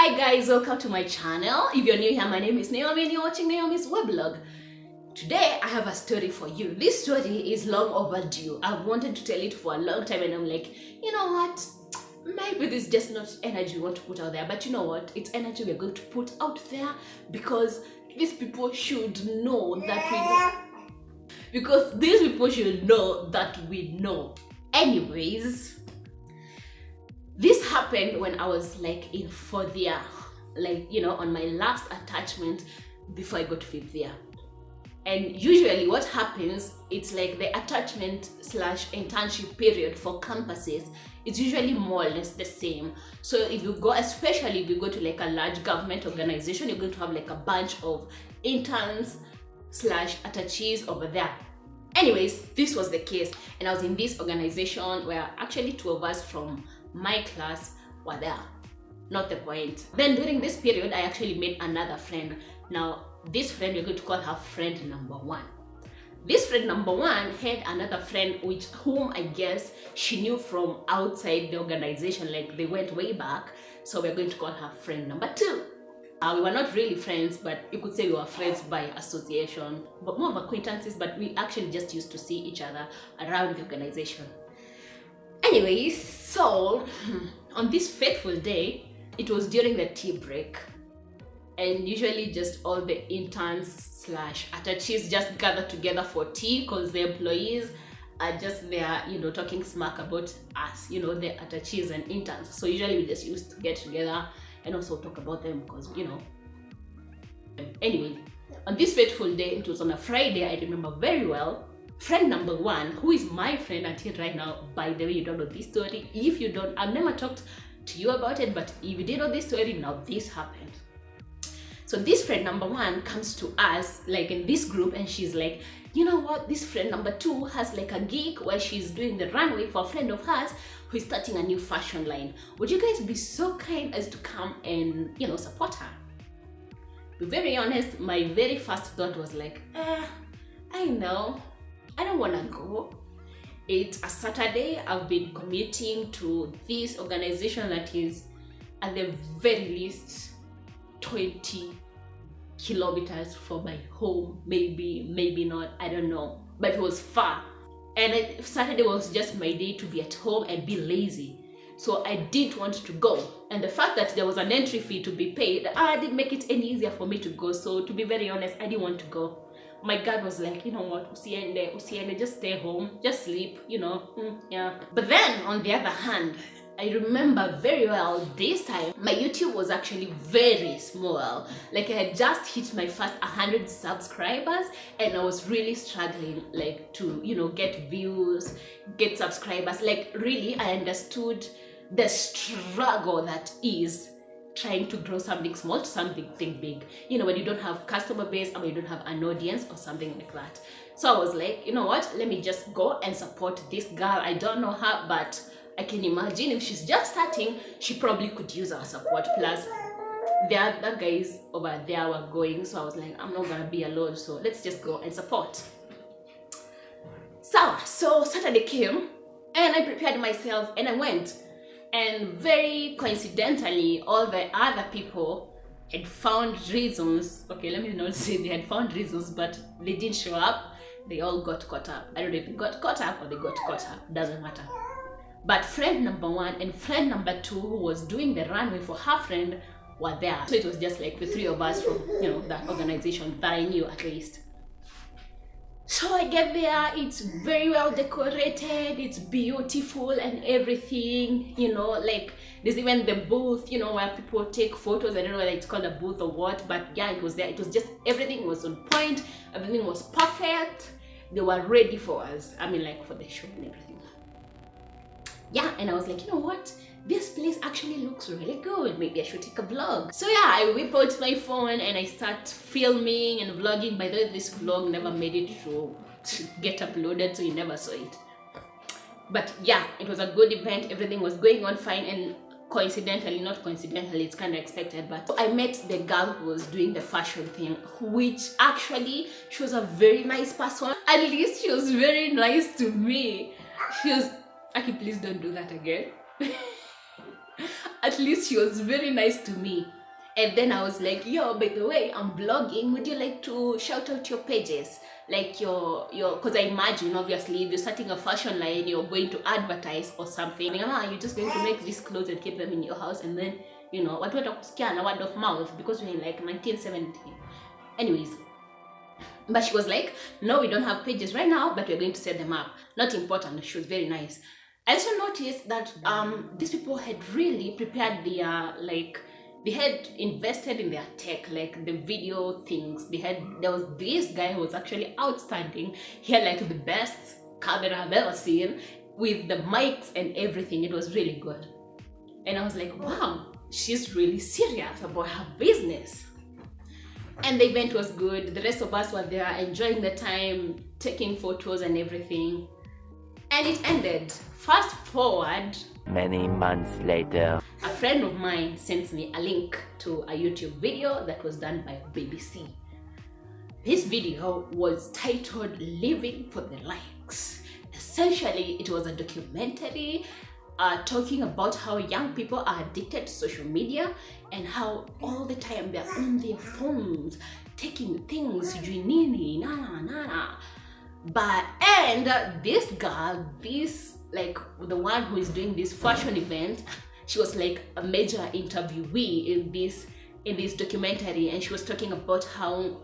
Hi guys, welcome to my channel. If you're new here, my name is Naomi and you're watching Naomi's Weblog. Today I have a story for you. This story is long overdue. I've wanted to tell it for a long time and I'm like, you know what? Maybe this is just not energy we want to put out there, but you know what? It's energy we're going to put out there because these people should know that we know. Because these people should know that we know. Anyways, this happened when I was like in 4th year, like, you know, on my last attachment before I got to 5th year. And usually what happens, it's like the attachment / internship period for campuses, it's usually more or less the same. So if you go, especially if you go to like a large government organization, you're going to have like a bunch of interns / attachees over there. Anyways, this was the case, and I was in this organization where actually 2 of us from my class were there. Not the point. Then during this period, I actually made another friend. Now, this friend, we're going to call her friend number 1. This friend number 1 had another friend whom I guess she knew from outside the organization, like they went way back. So we're going to call her friend number 2. We were not really friends, but you could say we were friends by association, but more of acquaintances, but we actually just used to see each other around the organization. Anyways, so on this fateful day, it was during the tea break, and usually just all the interns / attachees just gather together for tea because the employees are just there, you know, talking smack about us, you know, the attachees and interns. So usually we just used to get together and also talk about them because, you know. Anyway, on this fateful day, it was on a Friday, I remember very well. Friend number 1, who is my friend until right now, by the way, you don't know this story. If you don't, I've never talked to you about it, but if you did know this story, now this happened. So this friend number 1 comes to us like in this group and she's like, you know what, this friend number 2 has like a gig where she's doing the runway for a friend of hers who is starting a new fashion line. Would you guys be so kind as to come and, you know, support her? To be very honest, my very first thought was like, I know, I don't want to go. It's a Saturday. I've been commuting to this organization that is at the very least 20 kilometers from my home, maybe not, I don't know, but it was far. And Saturday was just my day to be at home and be lazy. So I didn't want to go. And the fact that there was an entry fee to be paid, didn't make it any easier for me to go. So to be very honest, I didn't want to go. My God was like, you know what, usiende, just stay home, just sleep, you know, yeah. But then on the other hand, I remember very well this time, my YouTube was actually very small. Like I had just hit my first 100 subscribers and I was really struggling like to, you know, get views, get subscribers. Like really, I understood the struggle that is trying to grow something small to something big, you know, when you don't have customer base or you don't have an audience or something like that. So I was like, you know what, let me just go and support this girl. I don't know her, but I can imagine if she's just starting, she probably could use our support. Plus the other guys over there were going, so I was like, I'm not gonna be alone, so let's just go and support. So Saturday came and I prepared myself and I went. And very coincidentally, all the other people had found reasons. Okay, let me not say they had found reasons, but they didn't show up. They all got caught up. I don't know if they got caught up or they got caught up. Doesn't matter. But friend number 1 and friend number 2, who was doing the runway for her friend, were there. So it was just like the 3 of us from, you know, that organization that I knew at least. So I get there, it's very well decorated, it's beautiful and everything, you know, like there's even the booth, you know, where people take photos. I don't know whether it's called a booth or what, but yeah, it was there. It was just, everything was on point, everything was perfect. They were ready for us, I mean like for the show and everything. Yeah, and I was like, you know what? This place actually looks really good. Maybe I should take a vlog. So yeah, I whip out my phone and I start filming and vlogging. By the way, this vlog never made it to get uploaded, so you never saw it. But yeah, it was a good event. Everything was going on fine, and coincidentally, not coincidentally, it's kind of expected, but I met the girl who was doing the fashion thing, which actually, she was a very nice person. At least she was very nice to me. She was, Aki, please don't do that again. At at least she was very nice to me. And then I was like, yo, by the way, I'm vlogging. Would you like to shout out your pages? Like your, because I imagine, obviously, if you're starting a fashion line, you're going to advertise or something. You're just going to make these clothes and keep them in your house. And then, you know, what word of mouth, because we're in like 1970. Anyways. But she was like, no, we don't have pages right now, but we're going to set them up. Not important. She was very nice. I also noticed that these people had really prepared their, like, they had invested in their tech, like the video things. There was this guy who was actually outstanding. He had like the best camera I've ever seen, with the mics and everything. It was really good. And I was like, wow, she's really serious about her business. And the event was good. The rest of us were there enjoying the time, taking photos and everything. And it ended. Fast forward, many months later, a friend of mine sent me a link to a YouTube video that was done by BBC. This video was titled Living for the Likes. Essentially, it was a documentary talking about how young people are addicted to social media and how all the time they're on their phones taking things, and this girl, like the one who is doing this fashion event, she was like a major interviewee in this documentary, and she was talking about how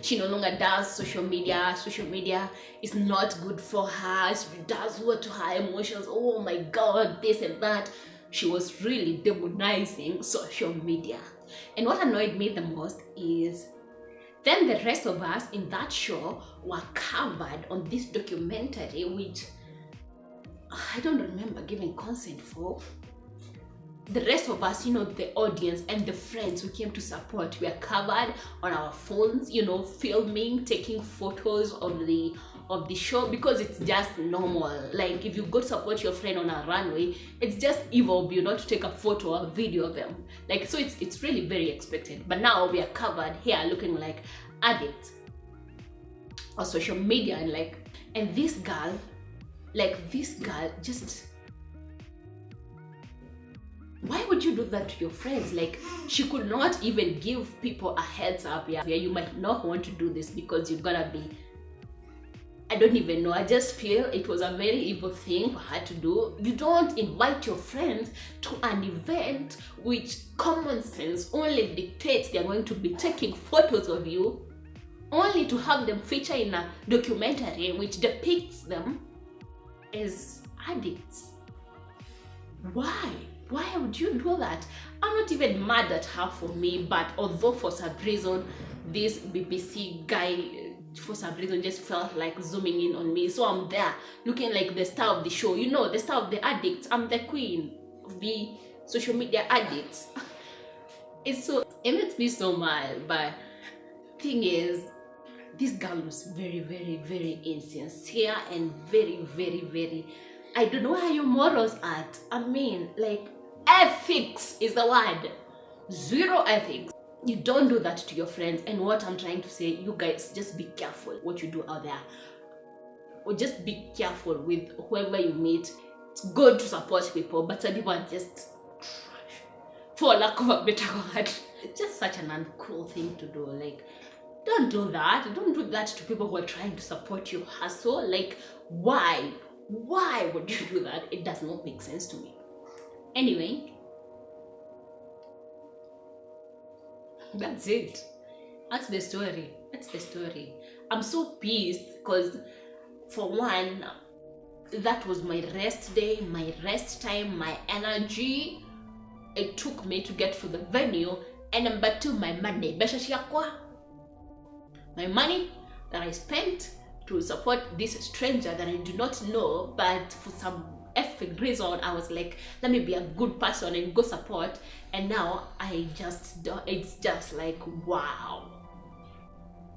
she no longer does social media. Social media is not good for her. It does what to her emotions. Oh my god, this and that. She was really demonizing social media. And what annoyed me the most is then the rest of us in that show were covered on this documentary, which I don't remember giving consent for. The rest of us, you know, the audience and the friends who came to support, we are covered on our phones, you know, filming, taking photos of the show, because it's just normal. Like if you go support your friend on a runway, it's just evil of you not to take a photo or a video of them. Like, so it's really very expected. But now we are covered here looking like addicts on social media, and this girl just, why would you do that to your friends? Like, she could not even give people a heads up. Yeah, you might not want to do this because you're gonna be, I don't even know. I just feel it was a very evil thing for her to do. You don't invite your friends to an event which common sense only dictates they're going to be taking photos of you, only to have them feature in a documentary which depicts them as addicts. Why? Why would you do that? I'm not even mad at her for me, but although for some reason this BBC guy for some reason just felt like zooming in on me, so I'm there looking like the star of the show, you know, the star of the addicts. I'm the queen of the social media addicts. It makes me so mad. But thing is, this girl was very, very, very insincere and very, very, very, I don't know how your morals are. I mean, like, ethics is the word. Zero ethics. You don't do that to your friends. And what I'm trying to say, you guys, just be careful what you do out there. Or just be careful with whoever you meet. It's good to support people, but some people are just trash, for lack of a better word. It's just such an uncool thing to do. Like, don't do that. Don't do that to people who are trying to support your hustle. Like, why? Why would you do that? It does not make sense to me. Anyway, that's it. That's the story. That's the story. I'm so pissed because, for one, that was my rest day, my rest time, my energy. It took me to get to the venue. And number two, my money. My money that I spent to support this stranger that I do not know, but for some effing reason I was like, let me be a good person and go support. And now I just don't, it's just like, wow.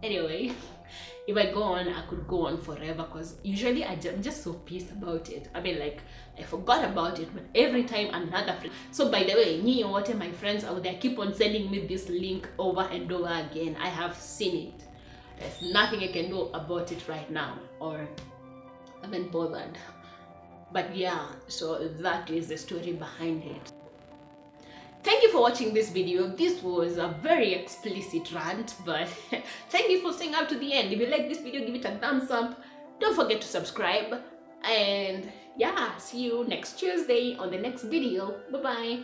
Anyway, if I go on, I could go on forever, because usually I'm just so pissed about it. I mean, like, I forgot about it, but every time another friend. So by the way, my friends out there keep on sending me this link over and over again. I have seen it. There's nothing I can do about it right now, or I haven't bothered. But yeah, so that is the story behind it. Thank you for watching this video. This was a very explicit rant, but thank you for staying up to the end. If you like this video, give it a thumbs up. Don't forget to subscribe. And yeah, see you next Tuesday on the next video. Bye bye.